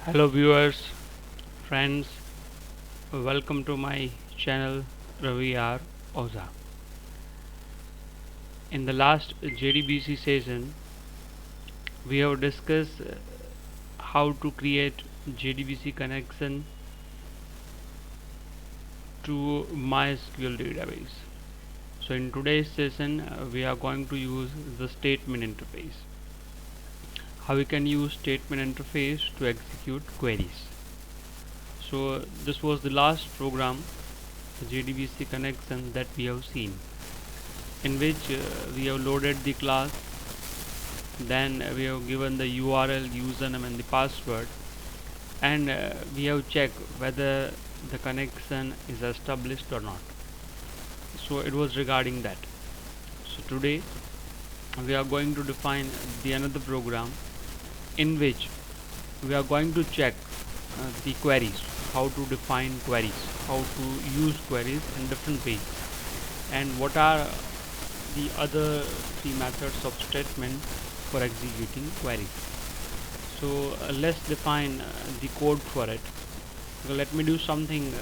Hello viewers, friends, welcome to my channel Ravi R. Oza. In the last JDBC session, we have discussed how to create JDBC connection to MySQL database. So in today's session, we are going to use the statement interface. How we can use statement interface to execute queries. So this was the last program, the JDBC connection that we have seen, in which we have loaded the class, then we have given the URL, username and the password, and we have checked whether the connection is established or not. So it was regarding that. So today we are going to define the another program in which we are going to check the queries, how to define queries, how to use queries in different ways, and what are the other three methods of statement for executing queries. So let's define the code for it. So let me do something,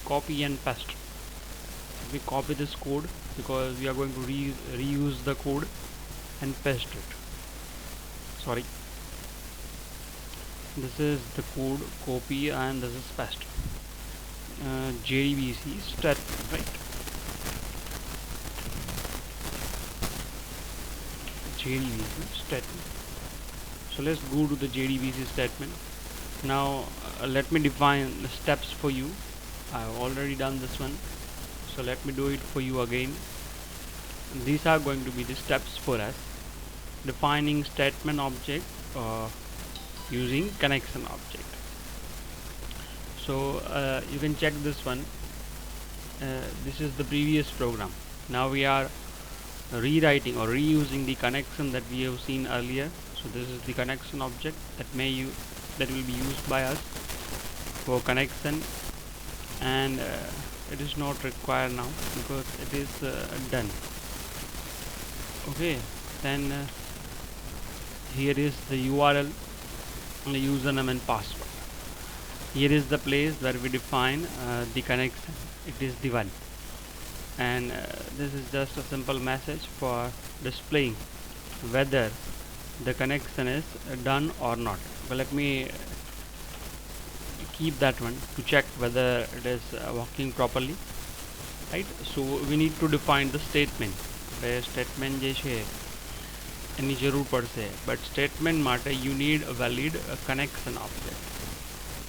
copy and paste. We copy this code because we are going to reuse the code and paste it. Sorry, this is the code, copy, and this is paste. JDBC statement, right? JDBC statement. So let's go to the JDBC statement. Now let me define the steps for you. I've already done this one, so let me do it for you again. These are going to be the steps for us: defining statement object using connection object. So you can check this one. This is the previous program. Now we are rewriting or reusing the connection that we have seen earlier. So this is the connection object that will be used by us for connection, and it is not required now because it is done. Okay, then here is the URL, the username and password. Here is the place where we define the connection. It is the one, and this is just a simple message for displaying whether the connection is done or not. But let me keep that one to check whether it is working properly, right? So we need to define the statement. Statement જે છે એની જરૂર પડશે, but statement માટે you need a valid connection object.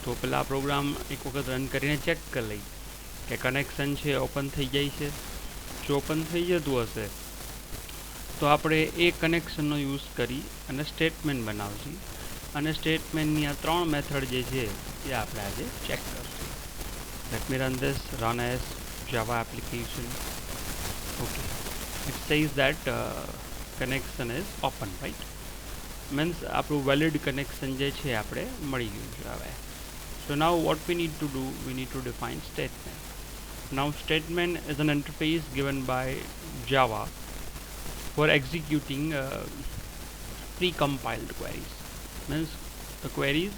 તો પેલા programme એક વખત run કરીને ચેક કરી લઈ કે કનેક્શન છે ઓપન થઈ જાય છે. જો ઓપન થઈ જતું હશે તો આપણે એ કનેક્શનનો યુઝ કરી અને સ્ટેટમેન્ટ બનાવશું, અને સ્ટેટમેન્ટની આ ત્રણ મેથડ જે છે એ આપણે આજે ચેક કરશું. Let me run this, run as java application. Okay, it says that connection is open, right? Means આપણું valid connection જે છે આપણે મળી ગયું છે હવે. So now what we need to do, we need to define statement. Now statement is an interface given by Java for executing pre-compiled queries. Means the queries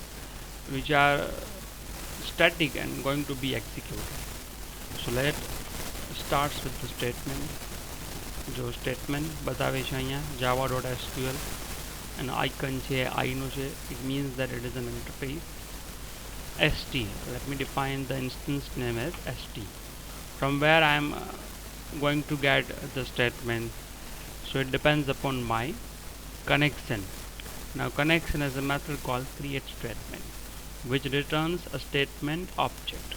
which are static and going to be executed. So let starts with the statement. जो statement बतावे છે અહીંયા java.sql and icon છે I નો છે, it means that it is an interface. st, let me define the instance name as st, from where I am going to get the statement. So it depends upon my connection. Now connection is a method called create statement which returns a statement object.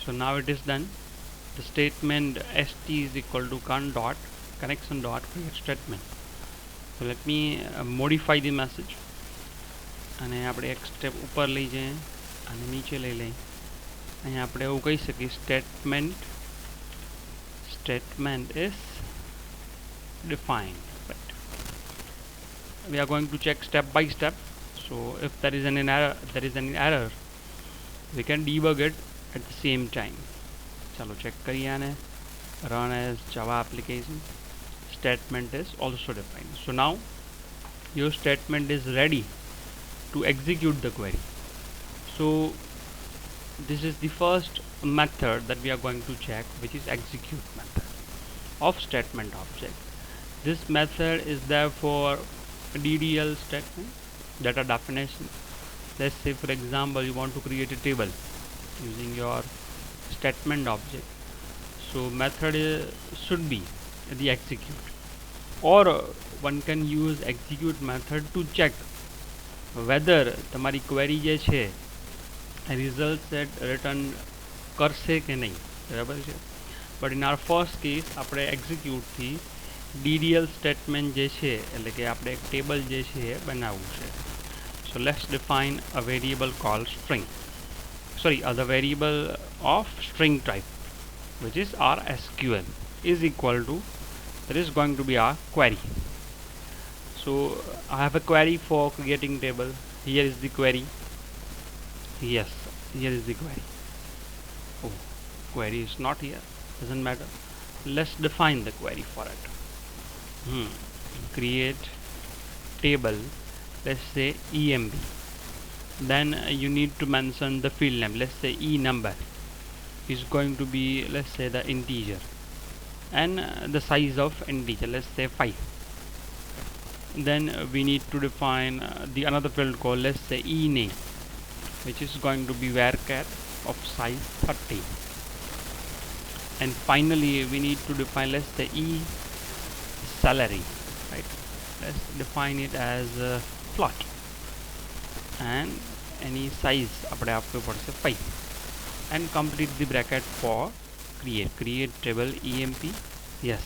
So now it is done. The statement st is equal to connection dot create statement. So let me modify the message, અને આપણે એક step ઉપર લઈ જઈએ અને નીચે લઈ લઈએ. અહીંયા આપણે એવું કહી શકીએ statement is defined, right? We are going to check step by step. So if there is any error, we can debug it at the same time. चलो चेक करिए आने. Run as Java application. Statement is also defined. So now your statement is ready to execute the query. So this is the first method that we are going to check, which is execute method of statement object. This method is there for DDL statement, data definition. Let's say for example you want to create a table using your statement object. So method should be the execute, or one can use execute method to check whether તમારી query જે છે result set return કરશે કે નહીં, બરાબર છે. But in our first case આપણે execute થી DDL statement જે છે એટલે કે આપણે એક ટેબલ જે છે એ બનાવવું છે. So let's define a variable called string, the variable of string type, which is our SQL, is equal to, that is going to be our query. So I have a query for creating table. Here is the query. Yes, here is the query. Oh, query is not here, doesn't matter. Let's define the query for it. Create table, let's say EMB. Then you need to mention the field name. Let's say E number is going to be, let's say, the integer, and the size of integer, let's say 5. Then we need to define the another field called, let's say, E name, which is going to be varchar of size 30. And finally we need to define, let's say, E salary, right? Let's define it as float, and any size આપણે આપવું પડશે 5, and complete the bracket for create table EMP. Yes,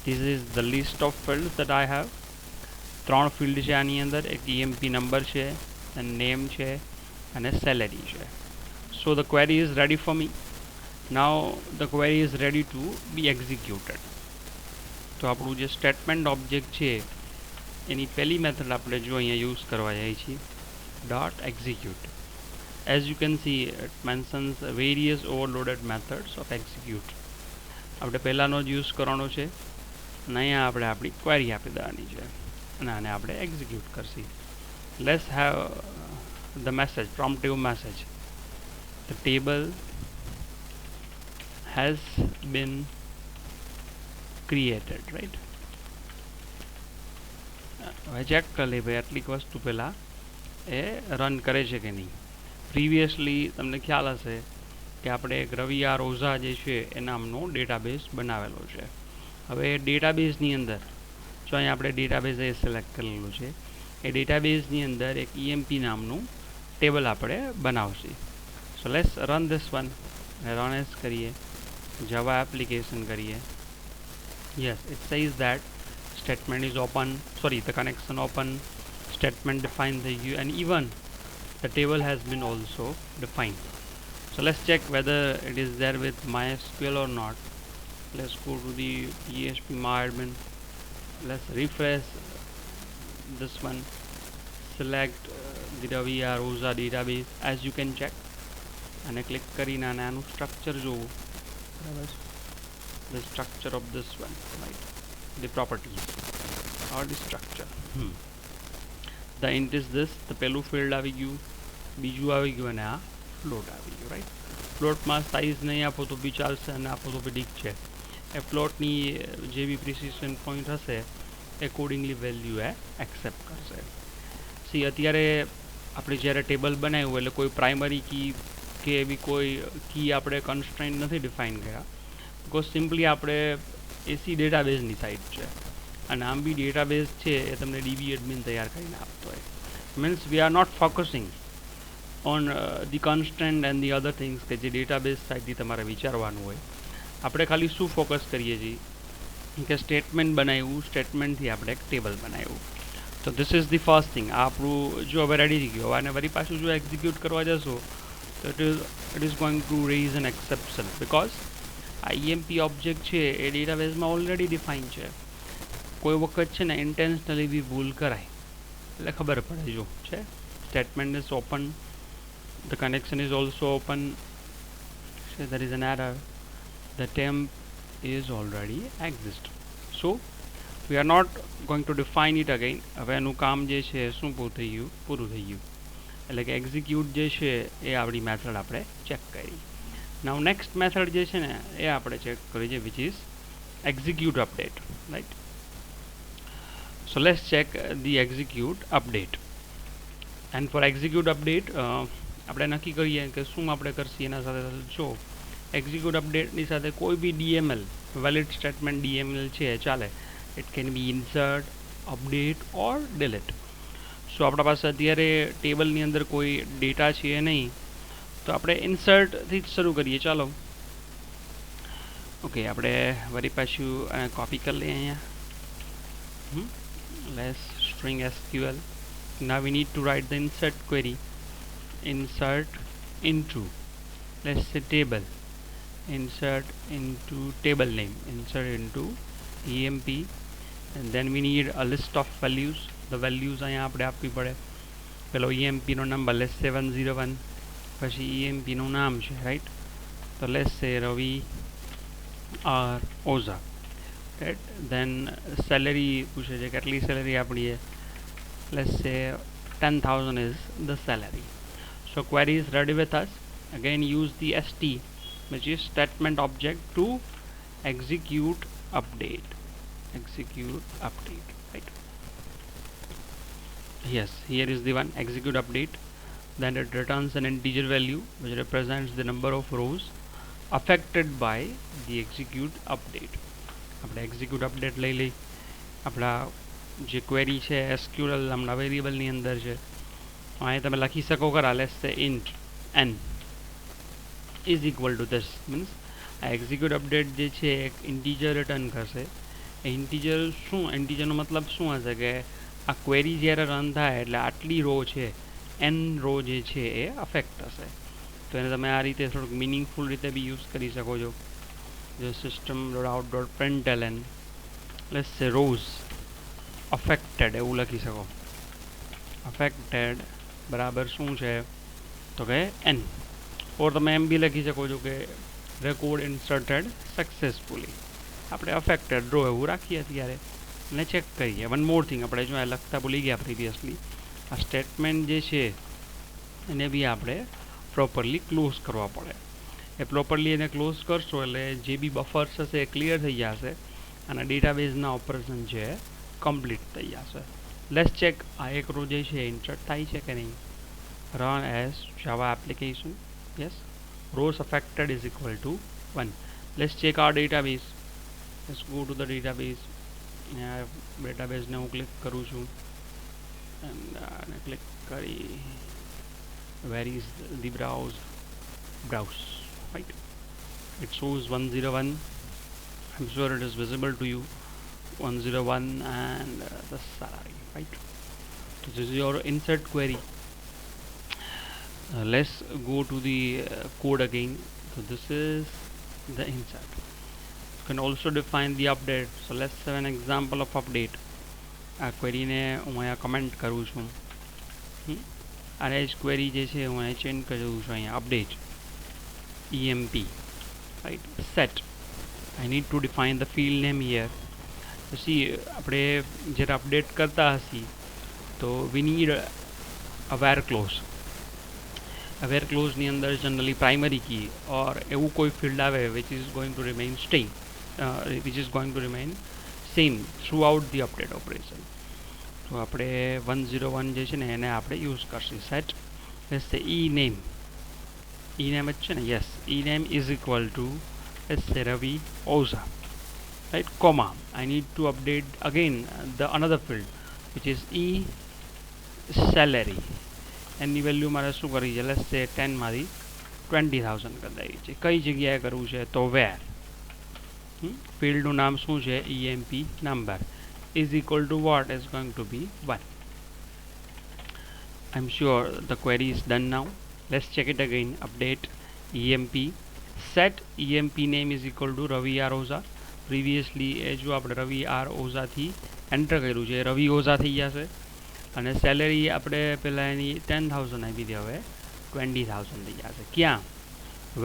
this is the list of fields that I have. 3 field છે આની અંદર, એક EMP number છે, and name છે, and a salary છે. So the query is ready for me. Now the query is ready to be executed. તો આપણું જે સ્ટેટમેન્ટ ઓબ્જેક્ટ છે એની પહેલી મેથડ આપણે જો અહીંયા યુઝ કરવા જાય છીએ, dot execute. As you can see, it mentions various overloaded methods of execute. આપણે પહેલાનો જ યુઝ કરવાનો છે, અને અહીંયા આપણે આપણી ક્વેરી આપી દેવાની છે, અને આને આપણે execute Karshi. Let's have the message, promptive message. The table has been created, right? હવે ચેક કરી લઈએ ભાઈ આટલીક વસ્તુ પહેલાં એ રન કરે છે કે નહીં. પ્રીવિયસલી તમને ખ્યાલ હશે કે આપણે એક રવિ આર ઓઝા જે છે એ નામનો ડેટાબેઝ બનાવેલો છે. હવે ડેટાબેઝની અંદર જો અહીંયા આપણે ડેટાબેઝ એ સિલેક્ટ કરેલું છે, એ ડેટાબેઝની અંદર એક EMP નામનું ટેબલ આપણે બનાવશે. So let's run this one, run as કરીએ, જાવા એપ્લિકેશન કરીએ. Yes, it says that statement is open, the connection open, statement define the U, and even the table has been also defined. So let's check whether it is there with MySQL or not. Let's go to the PHP MyAdmin. Let's refresh this one, select the Ravi Rosa database. As you can check, and click કરીને આનું structure જોવું, બરાબર છે, the structure of this one, right? The properties or the structure. The int is this, the પેલું field આવી ગયું, બીજું આવી ગયું, અને આ float આવી ગયું, right? Floatમાં size નહીં આપો તો બી ચાલશે, અને આપો તો બી ઠીક છે. એ floatની જે બી precision point હશે accordingly value એ accept કરશે. સી અત્યારે આપણે જ્યારે ટેબલ બનાવ્યું એટલે કોઈ પ્રાઇમરી કી કે એવી કોઈ કી આપણે કન્સ્ટ્રેન્ટ નથી ડિફાઇન કર્યા, बिकॉज सिम्पली આપણે એસી ડેટાબેઝની સાઇટ છે, અને આમ બી ડેટાબેઝ છે એ તમને DB એડમિન તૈયાર કરીને આપતો હોય. Means we are not focusing on the constant and the other things કે જે ડેટાબેઝ સાઇટથી તમારે વિચારવાનું હોય. આપણે ખાલી શું ફોકસ કરીએ છીએ કે સ્ટેટમેન્ટ બનાવ્યું, સ્ટેટમેન્ટથી આપણે એક ટેબલ બનાવ્યું. તો this is the first thing. આ આપણું જો હવે રેડી થઈ ગયું, અને વળી પાછું જો એક્ઝિક્યુટ કરવા જશો તો it is going to raise an exception, because આ EMP ઓબ્જેક્ટ છે એ ડેટાબેઝમાં ઓલરેડી ડિફાઇન છે. કોઈ વખત છે ને ઇન્ટેન્શનલી બી ભૂલ કરાય એટલે ખબર પડે. જો છે statement is open, the connection is also open, there is an error, the temp is already exist. So we are not going to define it again. હવે એનું કામ જે છે શું પૂરું થઈ ગયું. એટલે કે એક્ઝિક્યુટ જે છે એ આપણી મેથડ આપણે ચેક કરી. નાઉ નેક્સ્ટ મેથડ જે છે ને એ આપણે ચેક કરી છે, which is execute update, right? So let's check the execute update. And for execute update આપણે નક્કી કરીએ કે શું આપણે કરશી એના સાથે સાથે જો execute update ની સાથે કોઈ બી DML valid statement DML છે ચાલે. It can be insert, update or delete. સો આપણા પાસે અત્યારે ટેબલની અંદર કોઈ ડેટા છે નહીં, તો આપણે ઇન્સર્ટથી જ શરૂ કરીએ. ચાલો ઓકે, આપણે વળી પાછું કોપી કરી લઈએ અહીંયા. Less string SQL. Now we need to write the insert query. Insert into, let's say, table. Insert into table name. Insert into EMP, and then we need a list of values. The values અહીંયા આપણે આપવી પડે. પેલો EMP no number let's say 101, પછી EMP નું નામ છે, right? તો let's say Ravi R Oza, right? Then salary પૂછે છે, કેટલી સેલેરી આપણી છે? Let's say 10,000 is the salary. So query is ready with us. Again use the ST, which is statement object, to execute update. Execute update, right? Yes, here is the one, execute update. Then it returns an integer value which represents the number of rows affected by the execute update. આપણે execute update લઈ લઈ. આપણા જે query છે SQL હમણાં વેરિયેબલની અંદર છે, અહીં તમે લખી શકો ખરા, લેટ્સ સે int n is equal to this. Means આ એક્ઝિક્યુટ અપડેટ જે છે એક ઇન્ટીજર રિટર્ન કરશે. એ ઇન્ટીજર શું, ઇન્ટીજરનો મતલબ શું હશે કે આ ક્વેરી જ્યારે રન થાય એટલે આટલી રો છે, n રો જે છે એ અફેક્ટ થશે. તો એને તમે આ રીતે થોડુંક મિનિંગફુલ રીતે બી યુઝ કરી શકો છો. જો system.out.println let's say rows affected એવું લખી શકો. affected બરાબર શું છે તો કે n. ઓર તમે એમ બી લખી શકો છો કે record inserted successfully. આપણે affected રો એવું રાખીએ અત્યારે અને ચેક કરીએ. વન મોર થિંગ, આપણે જો આ લખતા ભૂલી ગયા પ્રીવિયસલી, આ સ્ટેટમેન્ટ જે છે એને બી આપણે પ્રોપરલી ક્લોઝ કરવા પડે. એ પ્રોપરલી એને ક્લોઝ કરશો એટલે જે બી બફર્સ હશે એ ક્લિયર થઈ જશે અને ડેટાબેઝના ઓપરેશન છે કમ્પ્લીટ થઈ જશે. લેટ્સ ચેક આ એક રો જે છે ઇન્સર્ટ થાય છે કે નહીં. Run as Java application. Yes, rows affected is equal to 1. Let's check our database. Let's go to the database. database ને હું ક્લિક કરું છું and ક્લિક કરી where is the browse, right? It shows 101. I'm sure it is visible to you, 101 and the salary, right? So this is your insert query. Let's go to the code again. So this is the insert. You can also define the update. So let's have an example of update. આ ક્વેરીને હું અહીંયા comment કરું છું અને જ query જે છે હું અહીંયા ચેન્જ કરું છું અહીંયા update EMP, right? Set. I need to define the field name here. પછી આપણે જ્યારે અપડેટ કરતા હશી તો we need a where clause. where clause ની અંદર જનરલી પ્રાઇમરી કી ઓર એવું કોઈ ફિલ્ડ આવે which is going to remain same throughout the update operation. તો આપણે 101 જે છે ને એને આપણે યુઝ કરશું. સેટ let's say ename જ છે ને, yes, ename is equal to let's say Ravi Oza, right? Comma, I need to update again the another field which is e salary. Any value મારે શું કરવી છે? લેટ્સ સે 10 માંથી 20,000 કરી દેવી છે. કઈ જગ્યાએ કરવું છે તો વેર. ફિલ્ડનું નામ શું છે? EMP number is equal to what is going to be 1. I'm sure the query is done now. Let's check it again. Update EMP. Set EMP name is equal to Ravi R Oza. Previously જો આપણે Ravi R Oza થી enter કર્યું છે, રવિ ઓઝા થઈ જશે. અને salary આપણે પહેલાં એની 10,000 આપી દે, હવે 20,000 થઈ જશે. ક્યાં?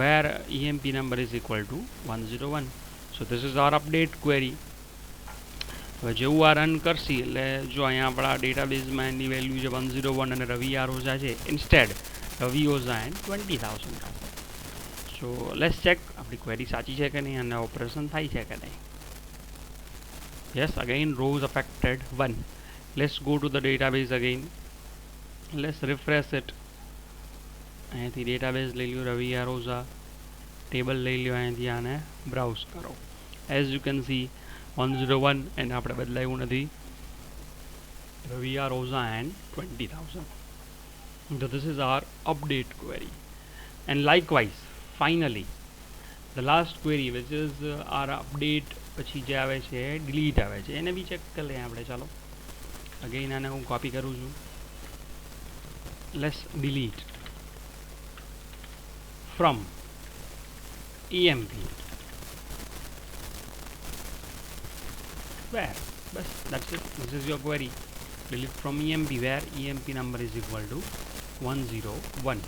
વેર EMP number is equal to 101. So this is our update query. હવે જેવું આ રન કરશી એટલે જો અહીંયા આપણા ડેટાબેઝમાં એની વેલ્યુ છે 101 અને રવિ આર ઓઝા છે. ઇન્સ્ટેડ રવિ ઓઝા એન્ડ 20,000 થશે. સો લેટ્સ ચેક આપણી ક્વેરી સાચી છે કે નહીં અને ઓપરેશન થાય છે કે નહીં. Yes, again rows affected 1. Let's go to the database again. Let's refresh it. અહીંયાથી ડેટાબેઝ લઈ લ્યો, રવિ આર ઓઝા ટેબલ લઈ લ્યો, અહીંયાથી આને બ્રાઉઝ કરો. એઝ યુ કેન સી 101 એને આપણે બદલાયું નથી, Ravi R Ojha and 20,000. So this is our update query. And likewise, finally, the last query which is our update પછી જે આવે છે ડિલીટ આવે છે એને બી ચેક કરી લઈએ આપણે. ચાલો અગેન આને હું કોપી કરું છું. Let's delete from EMP where bas that's it. This is your query. Delete from EMP where EMP number is equal to 101.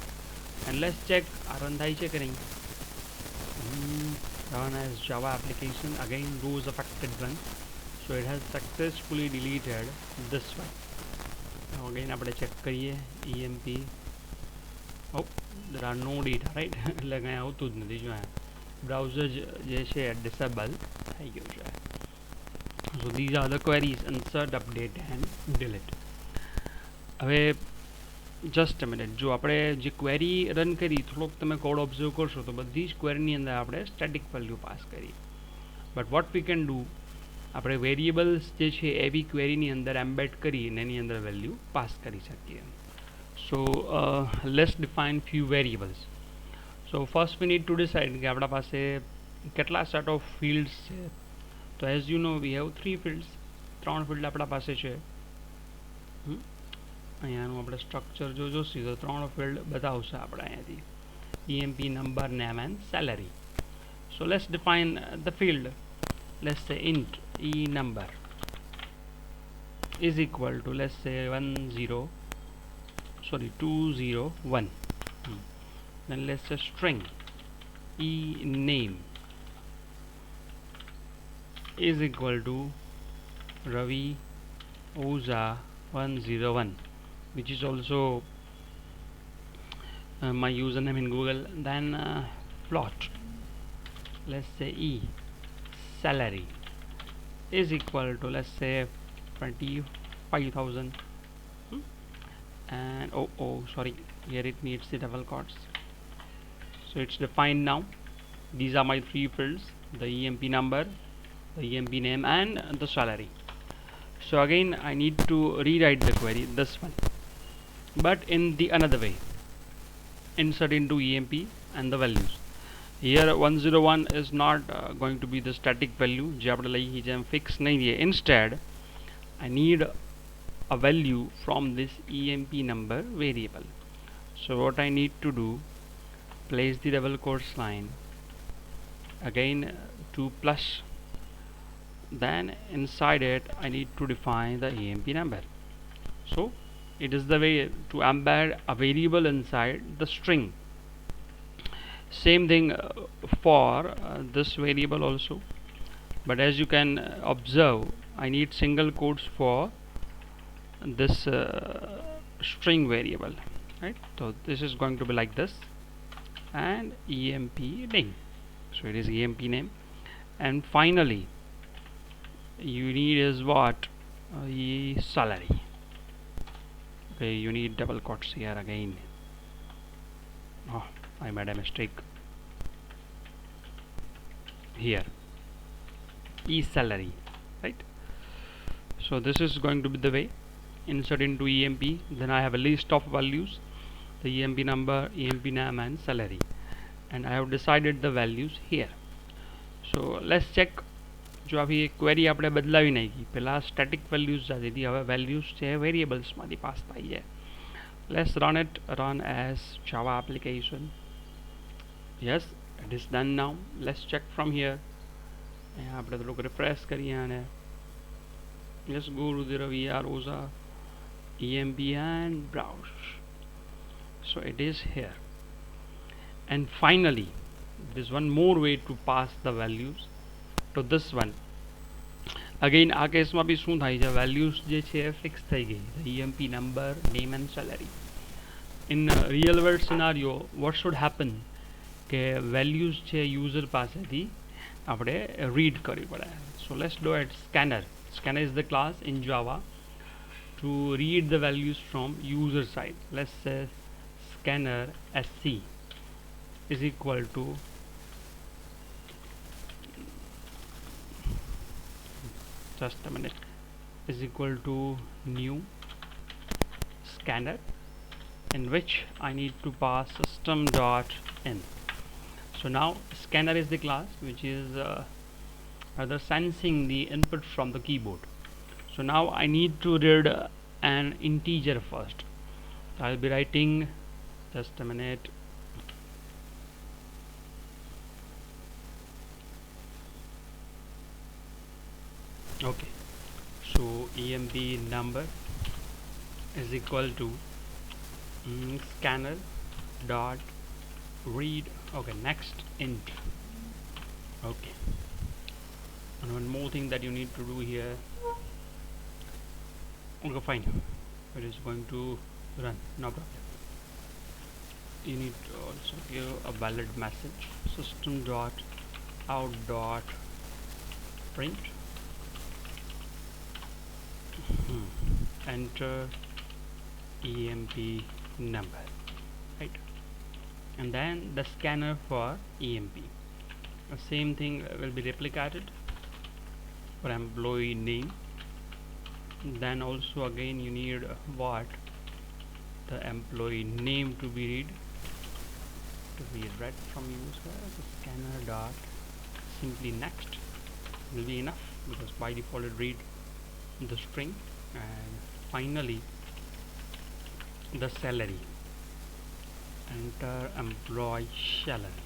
And let's check run થાય છે કે નહીં. Run as Java application. Again rows affected 1, so it has successfully deleted this one. Now again આપણે check કરીએ EMP. Oh, there are no data, right? એટલે કંઈ આવતું જ નથી. જો બ્રાઉઝર જે છે ડિસેબલ થઈ ગયું છે. So these are the queries: insert, update and delete. હવે જસ્ટ અ મિનિટ, જો આપણે જે ક્વેરી રન કરી થોડોક તમે કોડ ઓબ્ઝર્વ કરશો તો બધી જ ક્વેરીની અંદર આપણે સ્ટેટિક વેલ્યુ પાસ કરી. But what we can do, આપણે વેરિયેબલ્સ જે છે એ બી ક્વેરીની અંદર એમ્બેડ કરીને એની અંદર વેલ્યુ પાસ કરી શકીએ. So let's define few variables. So first we need to decide કે આપણા પાસે કેટલા સેટ ઓફ ફિલ્ડ્સ છે. તો as you know we have 3 fields. 3 field આપણા પાસે છે. અહીંયાનું આપણે સ્ટ્રક્ચર જો જોઈશું તો 3 ફિલ્ડ બતાવશે આપણે અહીંયાથી, EMP number, name and salary. So let's define the field. Let's say int e number is equal to, let's say 201. Then let's say string e name is equal to Ravi Oza 101, which is also my username in Google. Then plot, let's say e salary is equal to, let's say 25,000. And sorry, here it needs the double quotes. So it's defined now. These are my 3 fields: the EMP number, the EMP name and the salary. So again I need to rewrite the query, this one, but in the another way. Insert into EMP and the values. Here 101 is not going to be the static value જે આપણે લઈ જેમ fix નહીં દઈએ. Instead I need a value from this EMP number variable. So what I need to do, place the double quotes line, again 2 plus, then inside it I need to define the EMP number. So it is the way to embed a variable inside the string. Same thing for this variable also, but as you can observe I need single quotes for this string variable, right? So this is going to be like this, and EMP name, so it is EMP name. And finally you need is what, salary. Okay, you need double quotes here again. I made a mistake here, salary, right? So this is going to be the way. Insert into EMP, then I have a list of values, the EMP number, EMP name and salary, and I have decided the values here. So let's check. જો આવી query આપણે બદલાવી નાખી, પહેલાં static values જતી હતી, હવે values છે વેરિયેબલ્સમાંથી પાસ થઈ જાય. Let's run it, run as Java application. Yes, it is done now. Let's check from here. અહીંયા આપણે થોડુંક રિફ્રેશ કરીએ અને let's go to the Ravi R Oza EMP and browse. So it is here. And finally there is one more way to pass the values to this one. Again આ કેસમાં બી શું થાય છે, વેલ્યુઝ જે છે એ fix થઈ ગઈ, EMP number, name and salary. In real world scenario what should happen કે વેલ્યુઝ છે યુઝર પાસેથી આપણે રીડ કરવી પડે. So let's do at scanner. Scanner is the class in Java to read the values from user side. Let's say scanner sc is equal to just a minute is equal to new scanner, in which I need to pass system dot in. So now scanner is the class which is rather sensing the input from the keyboard. So now I need to read an integer first. I'll be writing, just a minute, okay. So EMP number is equal to scanner dot read, okay, next int. Okay, and one more thing that you need to do here, okay, fine, it is going to run, no problem. You need to also give a valid message, system dot out dot print enter EMP number, right? And then the scanner for EMP, the same thing will be replicated for employee name. Then also again you need what, the employee name to be read from user. The scanner dot simply next will be enough, because by default it read the string. And finally the salary, enter employee salary.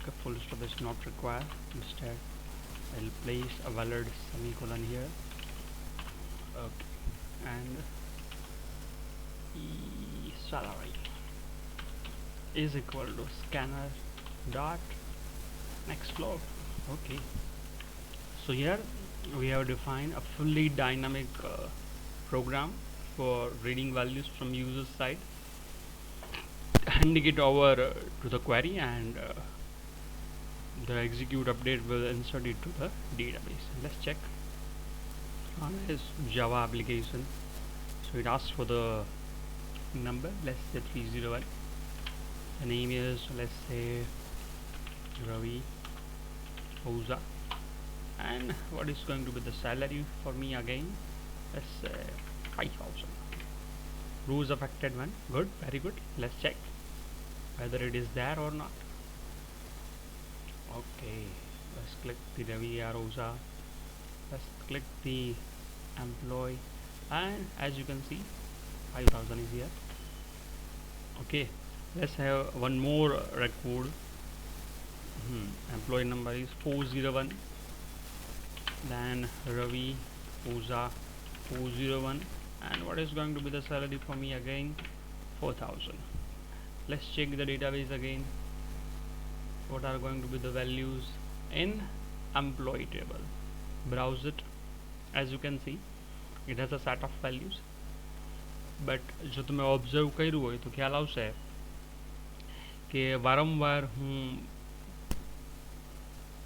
Okay, full stop is not required, instead I'll place a valid semicolon here. Okay, and salary is equal to scanner dot next float. Okay, so here we have defined a fully dynamic program for reading values from user side, handing it over to the query, and the execute update will insert it to the database. Let's check on this Java application. So it asks for the number, let's say 301. The name is, let's say, Ravi Ouza. And what is going to be the salary for me again, let's say 5,000. Rules affected one, good, very good. Let's check whether it is there or not. Okay, let's click the Ravi Ouza, let's click the employee, and as you can see 5,000 is here. Okay, let's have one more record. Employee number is 401, then Ravi Ouza 401, and what is going to be the salary for me again, 4,000. Let's check the database again. What are going to be the values in employee table? Browse it. As you can see, it has a set of values, but જો તમે observe કર્યું હોય તો ખ્યાલ આવશે કે વારંવાર હું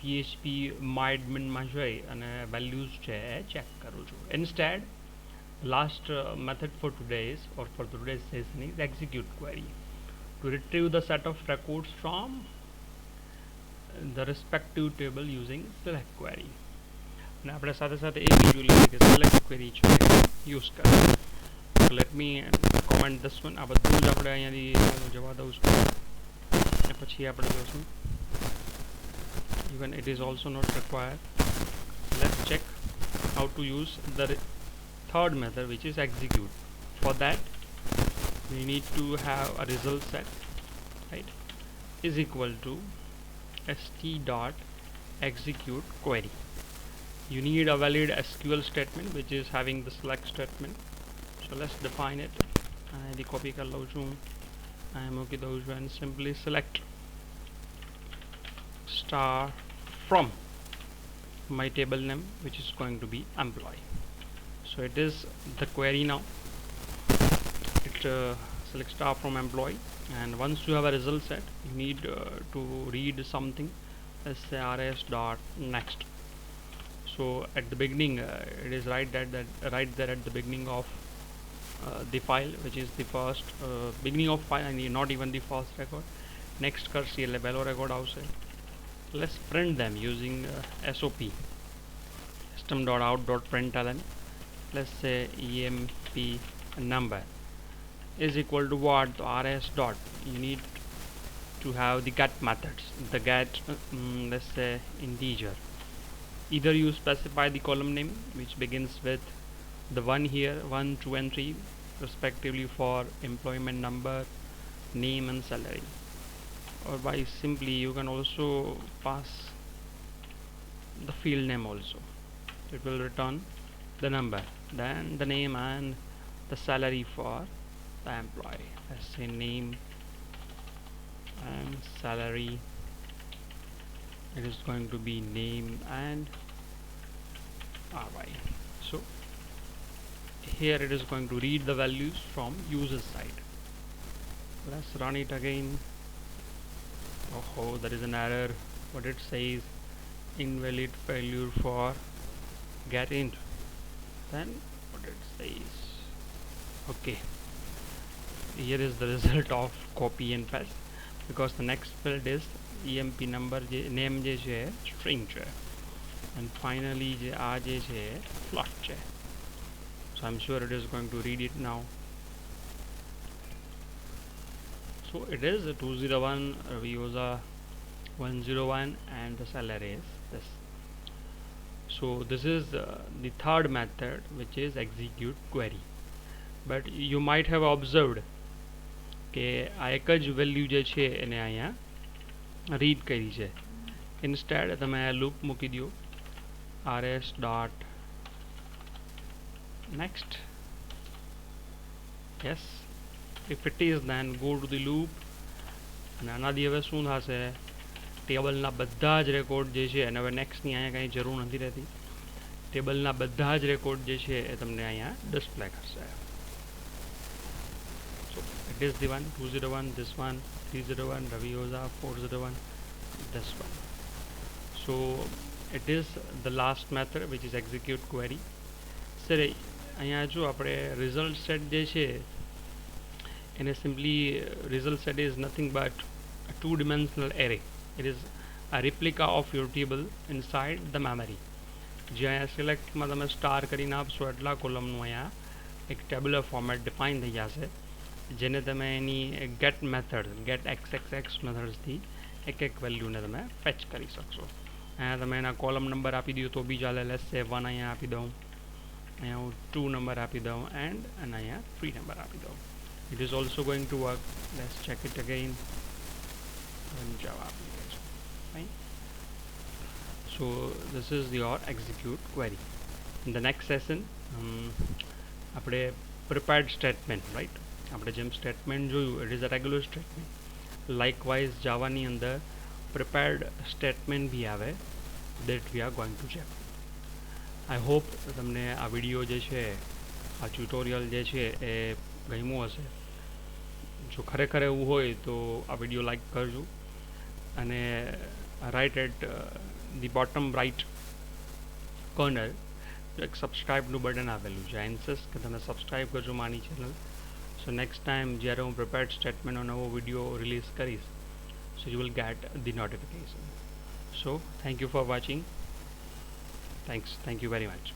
PHP MyAdmin જઈ અને values છે એ ચેક કરું છું. Instead, last method for today's or for today's session is execute query to retrieve the set of records from the respective table using select query. અને આપણે સાથે સાથે એ બી જોઈ લઈએ કે select query છે યુઝ કરે. So let me comment this one. આ બધું જ આપણે અહીંયાથી જવા દઉં છું, અને પછી આપણે જોઈશું. Even it is also not required. Let's check how to use the third method, which is execute. For that we need to have a result set, right, is equal to st.execute query. You need a valid SQL statement which is having the select statement. So let's define it. The copy kar lou chu. I am okay those and simply select star from my table name, which is going to be employee. So it is the query now. It selects star from employee, and once you have a result set, you need to read something. Let's say rs dot next. So at the beginning, it is right there at the beginning of the file, which is the first beginning of file, and not even the first record. Next kar CLA bello record આવશે. Let's print them using SOP, system.out.println. Let's say emp number is equal to what? rs dot. You need to have the get methods. The get let's say integer. Either you specify the column name, which begins with the one here, 1, 2 and 3 respectively for employment number, name and salary, or by simply you can also pass the field name also. It will return the number, then the name and the salary for the employee. Let's say name and salary. It is going to be name and RY. So here it is going to read the values from user side. Let's run it again. Oh, there is an error. What it says, invalid failure for get int. Then what it says, okay, here is the result of copy and paste, because the next field is emp number name je છે string છે, and finally je આ જે છે float છે. So I'm sure it is going to read it now. So it is 201, Raviosa 101, and the salary is this. So this is the third method, which is execute query. But you might have observed કે આ એક જ value જે છે એને અહીંયા read કરી છે. ઇન્સ્ટેડ તમે લૂપ મૂકી દો rs dot next. Yes, if it is, then go to the loop, અને આનાથી હવે શું થશે, ટેબલના બધા જ રેકોર્ડ જે છે, અને હવે નેક્સ્ટની અહીંયા કંઈ જરૂર નથી રહેતી. ટેબલના બધા જ રેકોર્ડ જે છે એ તમને અહીંયા ડિસ્પ્લે કરશે. So it is the one 201, this one 301, Raviosa 401, this one. So it is the last method, which is execute query. Sir, અહીંયા જો આપણે result set જે છે એને simply result set is nothing but a two-dimensional array. It is a replica of your table inside the memory. જે અહીંયા સિલેક્ટમાં તમે star કરીને આપશો એટલા કોલમનું અહીંયા એક ટેબ્યુલર ફોર્મેટ ડિફાઇન થઈ જશે, જેને તમે એની ગેટ મેથડ ગેટ xxx મેથડ્સથી એક એક વેલ્યુને તમે ફેચ કરી શકશો. અહીંયા તમે એના કોલમ નંબર આપી દો તો બી ચાલે. લેટ્સ સે 1 અહીંયા આપી દઉં, અહીંયા હું 2 નંબર આપી દઉં, એન્ડ અને અહીંયા 3 નંબર આપી દઉં. It is also going to work. Let's check it again. Run Java application. Fine. So this is your execute query. In the next session, આપણે prepared statement, right? આપણે જેમ statement જોયું, it is a regular statement. Likewise, Java ની અંદર prepared statement भी આવે, that we are going to check. I hope તમને આ વિડીયો જે છે, આ ટ્યુટોરિયલ જે છે એ ગમ્યું હશે. જો ખરેખર એવું હોય તો આ વિડીયો લાઈક કરજો, અને right at the bottom right corner એક સબસ્ક્રાઈબનું બટન આવેલું છે. આઈ ઇન્સિસ્ટ કે તમે સબસ્ક્રાઈબ કરજો મારી ચેનલ. સો નેક્સ્ટ ટાઈમ જ્યારે હું પ્રિપેર્ડ સ્ટેટમેન્ટનો નવો વિડીયો રિલીઝ કરીશ, so you will get the notification. So thank you for watching. Thank you very much.